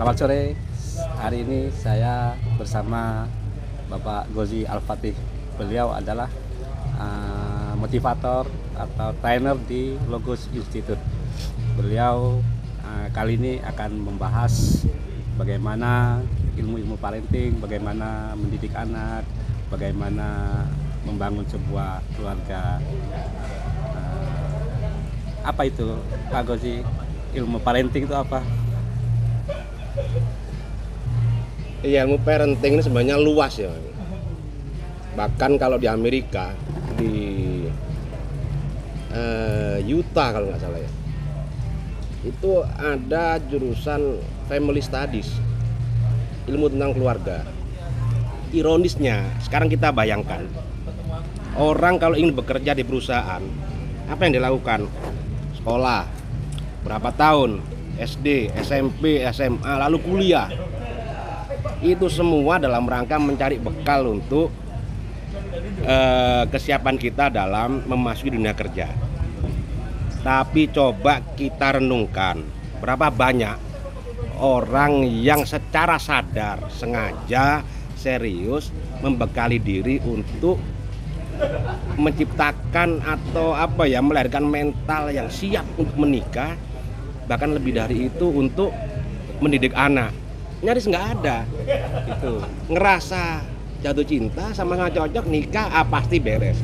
Selamat sore. Hari ini saya bersama Bapak Gozi Al-Fatih. Beliau adalah motivator atau trainer di Logos Institute. Beliau kali ini akan membahas bagaimana ilmu-ilmu parenting, bagaimana mendidik anak, bagaimana membangun sebuah keluarga. Apa itu, Pak Gozi? Ilmu parenting itu apa? Iya, ilmu parenting ini sebenarnya luas ya. Bahkan kalau di Amerika, di Utah kalau nggak salah ya, itu ada jurusan Family Studies, ilmu tentang keluarga. Ironisnya, sekarang kita bayangkan, orang kalau ingin bekerja di perusahaan, apa yang dilakukan? Sekolah, berapa tahun, SD, SMP, SMA, lalu kuliah. Itu semua dalam rangka mencari bekal untuk kesiapan kita dalam memasuki dunia kerja. Tapi coba kita renungkan, berapa banyak orang yang secara sadar, sengaja, serius membekali diri untuk menciptakan atau melahirkan mental yang siap untuk menikah, bahkan lebih dari itu untuk mendidik anak. Nyaris nggak ada itu, ngerasa jatuh cinta sama cocok nikah pasti beres.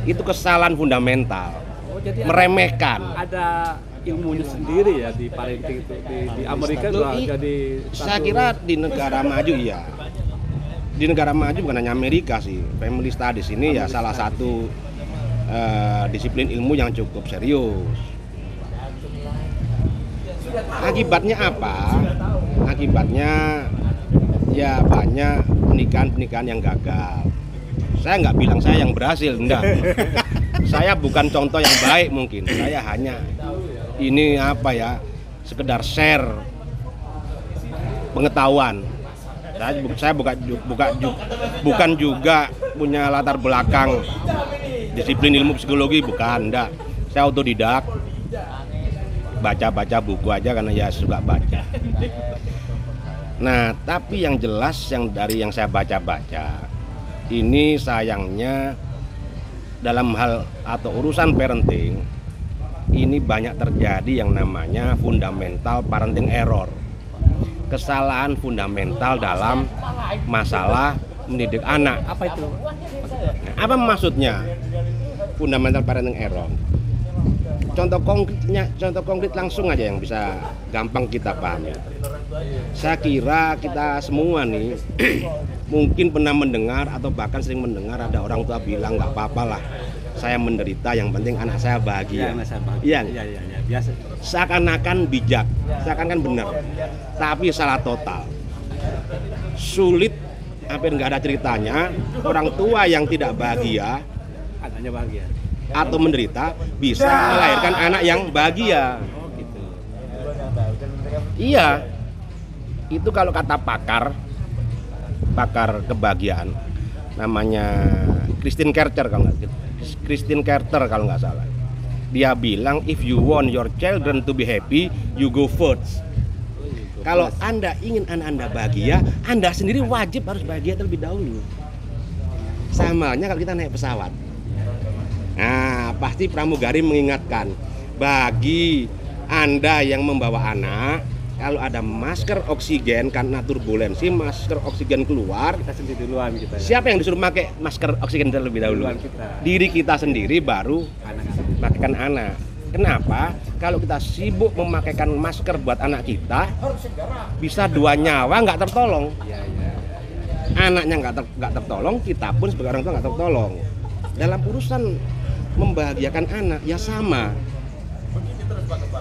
Itu kesalahan fundamental. Jadi meremehkan. Ada ilmunya sendiri ya di parenting itu di Amerika juga jadi saya kira di negara maju ya. Di negara maju bukan hanya Amerika sih, Family Studies ini ya salah satu disiplin ilmu yang cukup serius. Akibatnya apa? Akibatnya ya banyak pernikahan yang gagal. Saya nggak bilang saya yang berhasil, enggak. Saya bukan contoh yang baik mungkin. Saya hanya ini sekedar share pengetahuan. Saya bukan juga punya latar belakang disiplin ilmu psikologi, bukan, enggak. Saya autodidak, baca buku aja karena ya suka baca. Nah, tapi yang jelas dari yang saya baca, ini sayangnya dalam hal atau urusan parenting ini banyak terjadi yang namanya fundamental parenting error. Kesalahan fundamental dalam masalah mendidik anak. apa itu? Apa maksudnya fundamental parenting error? Contoh konkret langsung aja yang bisa gampang kita pahami. Saya kira kita semua nih mungkin pernah mendengar atau bahkan sering mendengar ada orang tua bilang nggak apa-apa lah, saya menderita, yang penting anak saya bahagia. Iya, Biasa. seakan-akan bijak, seakan-akan benar, tapi salah total. Sulit, hampir nggak ada ceritanya orang tua yang tidak bahagia Anaknya bahagia. atau menderita bisa melahirkan anak yang bahagia. Gitu. Iya, itu kalau kata pakar kebahagiaan, namanya Christine Carter kalau nggak salah. Dia bilang, if you want your children to be happy, you go first. Kalau Anda ingin anak Anda bahagia, Anda sendiri wajib harus bahagia terlebih dahulu. Sama halnya kalau kita naik pesawat. Nah, pasti pramugari mengingatkan, bagi Anda yang membawa anak, kalau ada masker oksigen karena turbulensi, masker oksigen keluar, Kita sendiri duluan kita. siapa yang disuruh pakai masker oksigen terlebih dahulu? Duluan kita. Diri kita sendiri, baru Anak-anak. pakaikan anak. Kenapa? Kalau kita sibuk memakaikan masker buat anak kita, bisa 2 nyawa nggak tertolong. Iya. Anaknya nggak tertolong, kita pun sebagai orang tua nggak tertolong. Dalam urusan membahagiakan anak ya sama.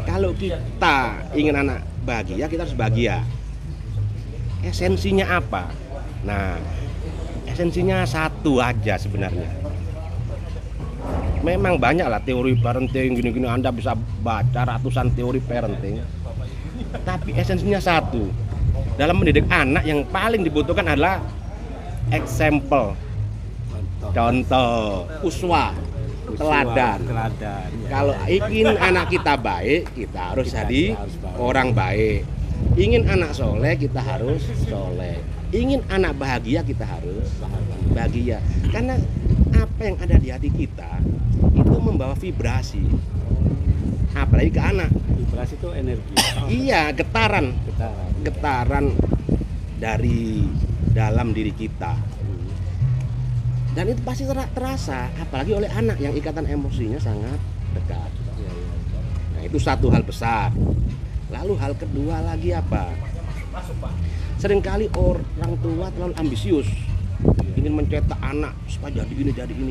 Kalau kita ingin anak bahagia, kita harus bahagia. Esensinya apa? Nah, esensinya satu aja sebenarnya. Memang banyak lah teori parenting gini-gini, Anda bisa baca ratusan teori parenting. Tapi esensinya satu. Dalam mendidik anak yang paling dibutuhkan adalah example. Contoh, uswa, teladan. Ya. Kalau ingin anak kita baik, kita harus jadi orang baik. Ingin anak soleh kita harus soleh. Ingin anak bahagia kita harus bahagia. Karena apa yang ada di hati kita itu membawa vibrasi. Apalagi ke anak. Vibrasi itu energi. Iya, getaran dari dalam diri kita. Dan itu pasti terasa, apalagi oleh anak yang ikatan emosinya sangat dekat. Nah, itu satu hal besar. Lalu hal kedua lagi apa? Seringkali orang tua terlalu ambisius, ingin mencetak anak supaya jadi ini.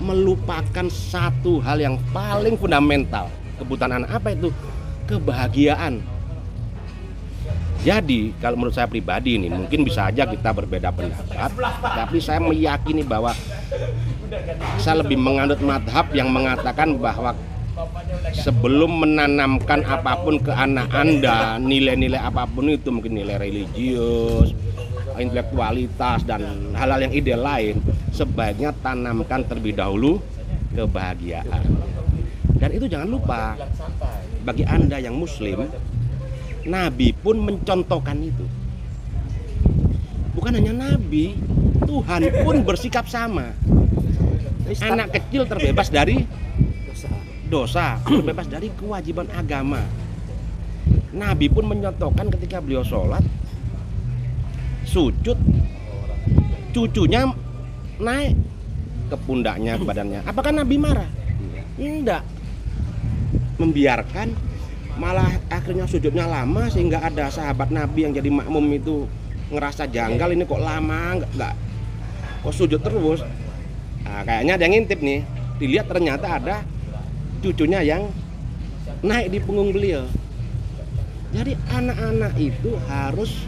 Melupakan satu hal yang paling fundamental kebutuhan anak. Apa itu? Kebahagiaan. Jadi kalau menurut saya pribadi ini, mungkin bisa aja kita berbeda pendapat, tapi saya meyakini bahwa saya lebih menganut madhab yang mengatakan bahwa sebelum menanamkan apapun ke anak Anda, nilai-nilai apapun itu, mungkin nilai religius, intelektualitas, dan hal-hal yang ideal lain, sebaiknya tanamkan terlebih dahulu kebahagiaan. Dan itu jangan lupa, bagi Anda yang muslim, Nabi pun mencontohkan itu. Bukan hanya Nabi, Tuhan pun bersikap sama. Anak kecil terbebas dari dosa, terbebas dari kewajiban agama. Nabi pun mencontohkan ketika beliau sholat, sujud, cucunya naik ke pundaknya, ke badannya. Apakah Nabi marah? Tidak. Membiarkan, malah akhirnya sujudnya lama sehingga ada sahabat Nabi yang jadi makmum itu ngerasa janggal, ini kok lama, enggak kok sujud terus. Nah, kayaknya ada yang ngintip nih. Dilihat ternyata ada cucunya yang naik di punggung beliau. Jadi anak-anak itu harus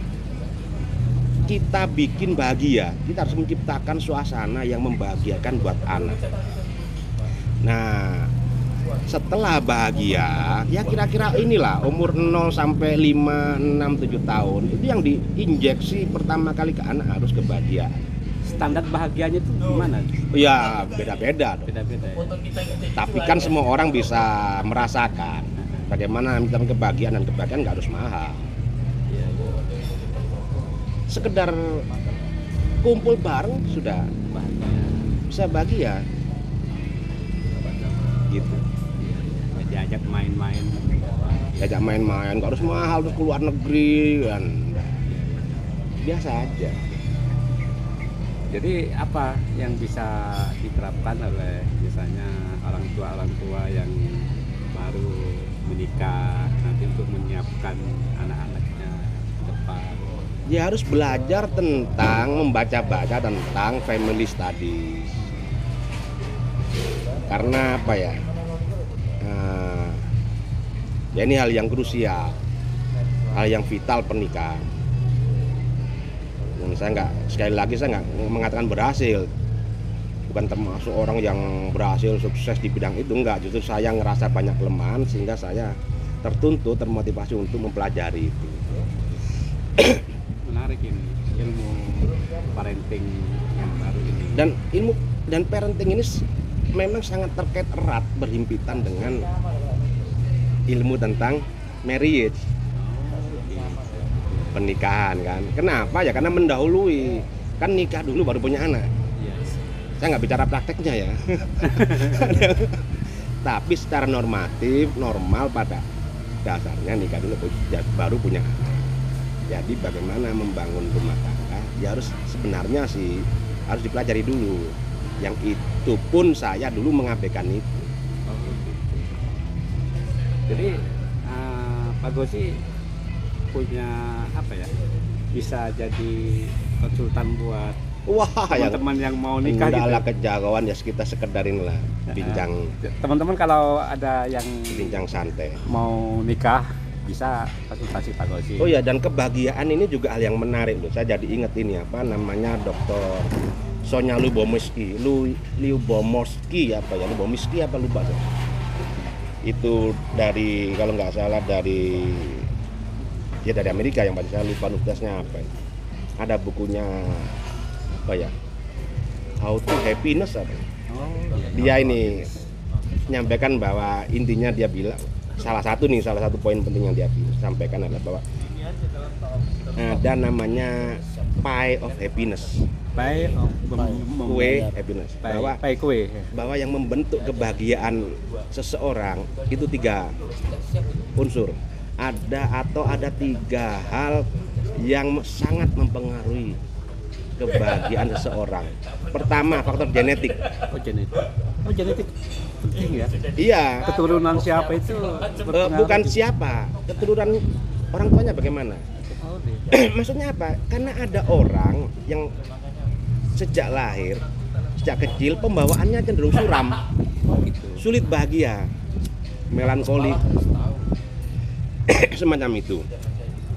kita bikin bahagia. Kita harus menciptakan suasana yang membahagiakan buat anak. Nah, setelah bahagia, ya kira-kira inilah umur 0 sampai 5, 6, 7 tahun. Itu yang diinjeksi pertama kali ke anak harus kebahagiaan. Standar bahagianya itu gimana? Ya beda-beda dong. Beda-beda ya? Tapi kan semua orang bisa merasakan bagaimana minta kebahagiaan, dan kebahagiaan nggak harus mahal. Sekedar kumpul bareng sudah bisa bahagia. Gitu. Diajak main-main. Diajak main-main, nggak harus mahal, terus keluar negeri kan. Biasa aja. Jadi apa yang bisa diterapkan oleh misalnya orang tua yang baru menikah nanti untuk menyiapkan anak-anaknya ke depan? Ya harus belajar tentang membaca-baca tentang family studies. Karena apa ya? Ya ini hal yang krusial, hal yang vital pernikahan. Dan sekali lagi saya nggak mengatakan berhasil, bukan termasuk orang yang berhasil sukses di bidang itu, enggak. Justru saya ngerasa banyak kelemahan sehingga saya termotivasi untuk mempelajari itu. Menarik ini ilmu parenting yang baru ini. Dan parenting ini memang sangat terkait erat, berhimpitan dengan ilmu tentang marriage, pernikahan kan. Kenapa ya? Karena mendahului, kan nikah dulu baru punya anak. Saya nggak bicara prakteknya ya. Tapi secara normatif, normal pada dasarnya nikah dulu baru punya anak. Jadi bagaimana membangun rumah tangga ya sebenarnya harus dipelajari dulu. Yang itu pun saya dulu mengabaikan itu. Jadi Pak Gozi punya apa ya? Bisa jadi konsultan buat teman-teman yang mau nikah gitu. Ala kejagoan ya kita sekedarin lah bincang. Teman-teman kalau ada yang bincang santai mau nikah bisa konsultasi Pak Gozi. Oh ya, dan kebahagiaan ini juga hal yang menarik loh. Saya jadi inget ini apa namanya Dr. Sonia Lubomirski apa lupa saya. Itu dari kalau nggak salah dari Amerika yang saya lupa nulisnya apa. Ada bukunya apa ya? How to Happiness apa. Dia ini menyampaikan bahwa intinya dia bilang salah satu poin penting yang dia sampaikan adalah bahwa ada namanya pie of happiness, kue happiness, bahwa kue. bahwa yang membentuk kebahagiaan seseorang itu 3 unsur. Ada 3 hal yang sangat mempengaruhi kebahagiaan seseorang. Pertama, faktor genetik. Genetik penting ya. Iya. Keturunan siapa itu? Bukan siapa, keturunan orang tuanya bagaimana. Maksudnya apa? Karena ada orang yang sejak lahir, sejak kecil pembawaannya cenderung suram, sulit bahagia, melankolik, semacam itu.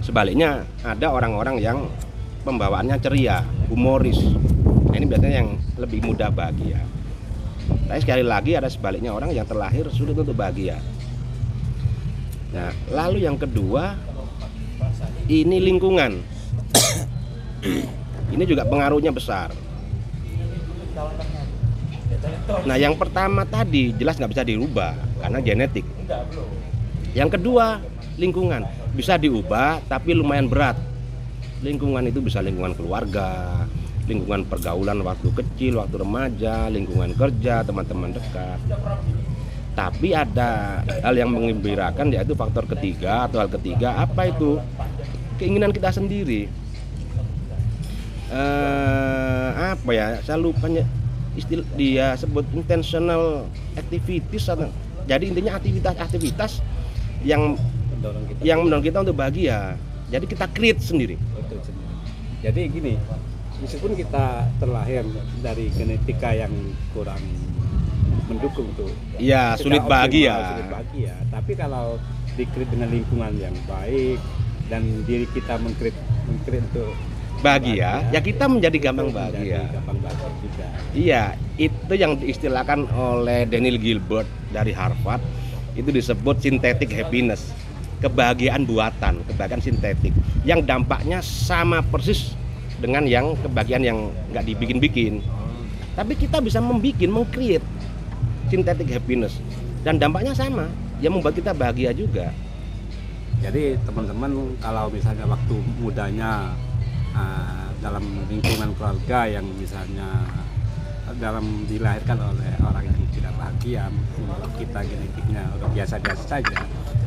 Sebaliknya ada orang-orang yang pembawaannya ceria, humoris. Nah, ini biasanya yang lebih mudah bahagia. Tapi sekali lagi ada sebaliknya, orang yang terlahir sulit untuk bahagia. Nah, lalu yang kedua, ini lingkungan. Ini juga pengaruhnya besar. Nah, yang pertama tadi jelas nggak bisa dirubah karena genetik. Yang kedua, lingkungan bisa diubah tapi lumayan berat. Lingkungan itu bisa lingkungan keluarga, lingkungan pergaulan waktu kecil, waktu remaja, lingkungan kerja, teman-teman dekat. Tapi ada hal yang menggembirakan, yaitu faktor ketiga atau hal ketiga. Apa itu? Keinginan kita sendiri. Apa ya? Saya lupa istilah dia sebut intentional activities. Jadi intinya aktivitas-aktivitas yang mendorong kita untuk bahagia. Jadi kita create sendiri. Jadi gini, meskipun kita terlahir dari genetika yang kurang mendukung tuh, iya, sulit bahagia. Tapi kalau di-create dengan lingkungan yang baik dan diri kita meng-create untuk bahagia, ya kita menjadi gampang bahagia. Juga. Iya, itu yang diistilahkan oleh Daniel Gilbert dari Harvard. Itu disebut synthetic happiness, kebahagiaan buatan, kebahagiaan sintetik, yang dampaknya sama persis dengan yang kebahagiaan yang nggak dibikin-bikin. Tapi kita bisa meng-create synthetic happiness dan dampaknya sama, yang membuat kita bahagia juga. Jadi teman-teman, kalau misalnya waktu mudanya dalam lingkungan keluarga yang misalnya dilahirkan oleh orang yang tidak bahagia, menurut kita genetiknya udah biasa-biasa saja.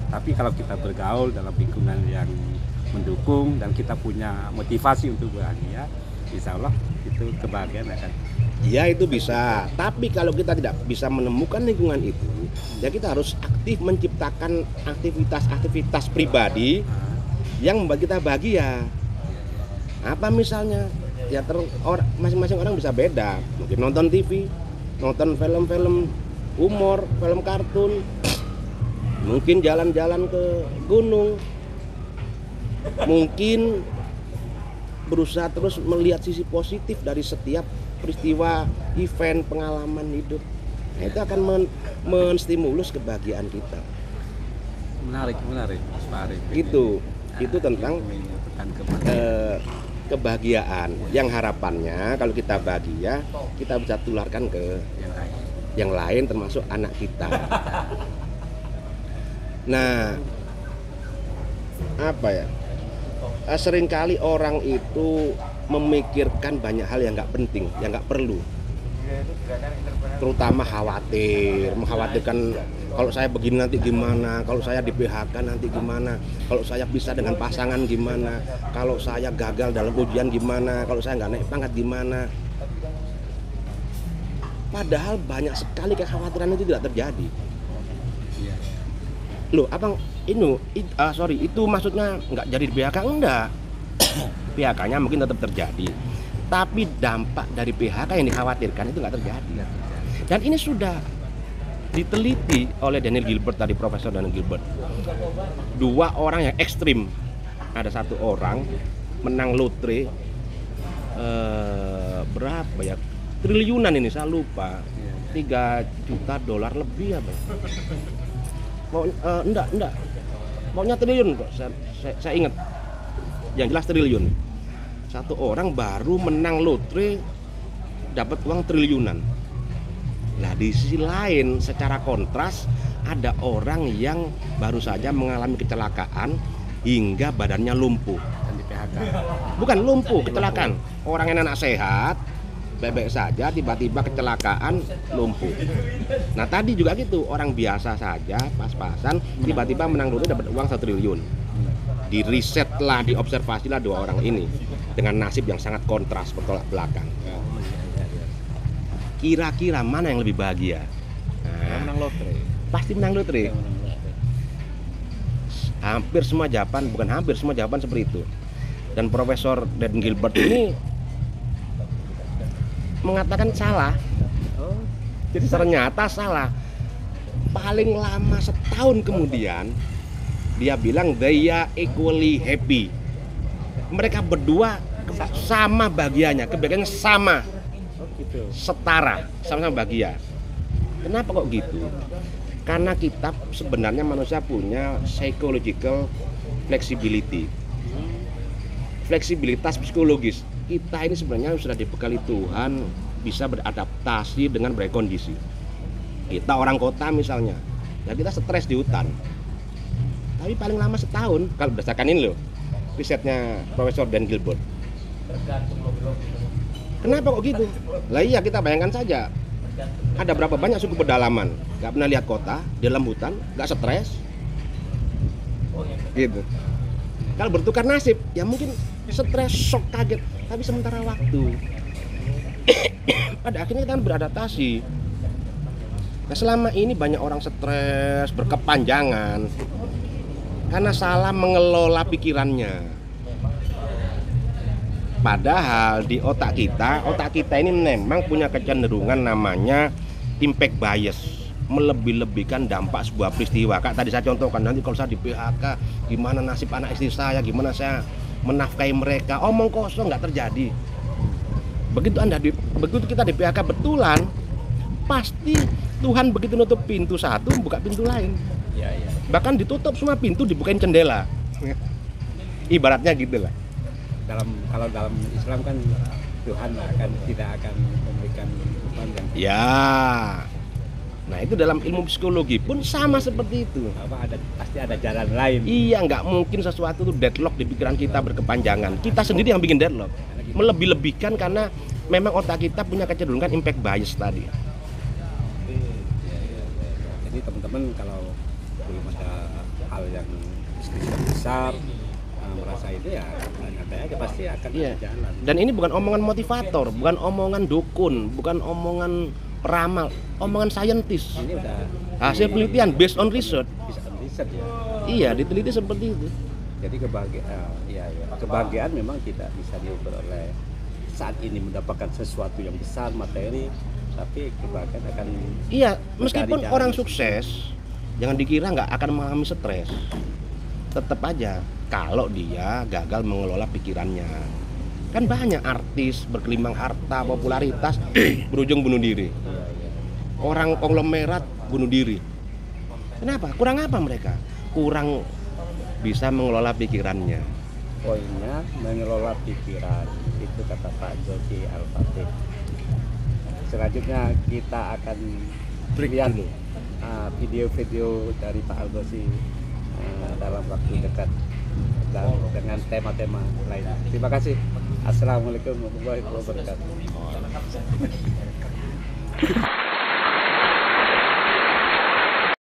Tapi kalau kita bergaul dalam lingkungan yang mendukung dan kita punya motivasi untuk bahagia, insya Allah itu kebahagiaan akan. Ya, itu bisa. Tapi kalau kita tidak bisa menemukan lingkungan itu, ya kita harus aktif menciptakan aktivitas-aktivitas pribadi yang membuat kita bahagia. Apa misalnya? Ya masing-masing orang bisa beda. Mungkin nonton TV, nonton film-film humor, film kartun, mungkin jalan-jalan ke gunung, mungkin berusaha terus melihat sisi positif dari setiap peristiwa, event, pengalaman hidup. Nah, itu akan menstimulus kebahagiaan kita. Menarik, Pak Arif. Itu tentang kebahagiaan yang harapannya kalau kita bahagia, kita bisa tularkan ke yang lain termasuk anak kita. Nah, apa ya? Seringkali orang itu memikirkan banyak hal yang nggak penting, yang nggak perlu. Terutama mengkhawatirkan kalau saya begini nanti gimana, kalau saya di PHK nanti gimana, kalau saya pisah dengan pasangan gimana, kalau saya gagal dalam ujian gimana, kalau saya nggak naik pangkat gimana. Padahal banyak sekali kekhawatiran itu tidak terjadi. Loh, abang itu maksudnya nggak jadi di PHK? Enggak. PHK-nya mungkin tetap terjadi, tapi dampak dari PHK yang dikhawatirkan itu nggak terjadi. Dan ini sudah diteliti oleh Daniel Gilbert tadi, Profesor Daniel Gilbert. 2 orang yang ekstrim. Ada 1 orang menang lotre berapa ya? Triliunan ini, saya lupa. 3 juta dolar lebih apa? Enggak. Pokoknya triliun kok. Saya ingat. Yang jelas triliun. 1 orang baru menang lotre dapat uang triliunan. Nah, di sisi lain secara kontras ada orang yang baru saja mengalami kecelakaan hingga badannya lumpuh. Dan di PHK. Bukan lumpuh, kecelakaan. Orang yang anak sehat, baik-baik saja, tiba-tiba kecelakaan, lumpuh. Nah tadi juga gitu, orang biasa saja, pas-pasan, tiba-tiba menang lotre dapat uang 1 triliun. Di riset lah, diobservasi lah 2 orang ini dengan nasib yang sangat kontras, bertolak belakang. Kira-kira mana yang lebih bahagia? Yang menang lotre. Pasti menang lotre. Yang menang lotre. Hampir semua jawaban, bukan hampir semua jawaban seperti itu. Dan Profesor Dan Gilbert ini mengatakan salah. Oh, Jadi ternyata salah. Paling lama setahun kemudian dia bilang they are equally happy. Mereka berdua sama bahagianya, kebahagiaannya sama, oh gitu. setara, sama-sama bahagia. Kenapa kok gitu? Karena kita sebenarnya manusia punya psychological flexibility. Fleksibilitas psikologis. Kita ini sebenarnya sudah dibekali Tuhan bisa beradaptasi dengan berbagai kondisi. Kita orang kota misalnya, ya kita stres di hutan. Tapi paling lama setahun, kalau berdasarkan ini loh, risetnya Profesor Dan Gilbert. Kenapa kok gitu? Lah iya, kita bayangkan saja. Ada berapa banyak suku pedalaman, nggak pernah lihat kota, di dalam hutan, nggak stres, gitu. Kalau bertukar nasib, ya mungkin stres, shock, kaget, tapi sementara waktu. Pada akhirnya kita kan beradaptasi. Nah selama ini banyak orang stres, berkepanjangan, karena salah mengelola pikirannya. Padahal di otak kita ini memang punya kecenderungan namanya impact bias, melebih-lebihkan dampak sebuah peristiwa. Kak tadi saya contohkan, nanti kalau saya di PHK, gimana nasib anak istri saya, gimana saya menafkahi mereka, omong kosong, nggak terjadi. Begitu kita di PHK betulan, pasti Tuhan begitu nutup pintu satu, buka pintu lain. Ya, ya. Bahkan ditutup semua pintu, dibukain jendela. Ibaratnya gitu lah. Kalau dalam Islam kan Tuhan tidak akan memberikan hukuman yang Ya. Nah itu dalam ilmu psikologi pun sama seperti itu. pasti ada jalan lain. Iya, nggak mungkin sesuatu itu deadlock di pikiran kita berkepanjangan. Kita sendiri yang bikin deadlock. Melebih-lebihkan karena memang otak kita punya kecenderungan impact bias tadi. Jadi teman-teman kalau belum ada hal yang besar merasa itu ya nyantai aja, pasti akan Iya. jalan. Dan ini bukan omongan motivator, bukan omongan dukun, bukan omongan peramal, omongan saintis. Ini udah Hasil penelitian based on research. bisa riset ya. Iya, diteliti seperti itu. Jadi kebahagiaan memang tidak bisa diukur oleh saat ini mendapatkan sesuatu yang besar materi, tapi kebahagiaan akan Iya, meskipun mencari orang jalan. sukses, jangan dikira nggak akan mengalami stres. Tetap aja, kalau dia gagal mengelola pikirannya. Kan banyak artis bergelimang harta, popularitas, berujung bunuh diri. Iya, iya. Orang konglomerat bunuh diri. Kenapa? Kurang apa mereka? Kurang bisa mengelola pikirannya. Poinnya mengelola pikiran, itu kata Pak Zoki Al-Fatih. Selanjutnya kita akan lihat video-video dari Pak Al-Zoki dalam waktu dekat dan dengan tema-tema lain. Terima kasih. Assalamualaikum warahmatullahi wabarakatuh.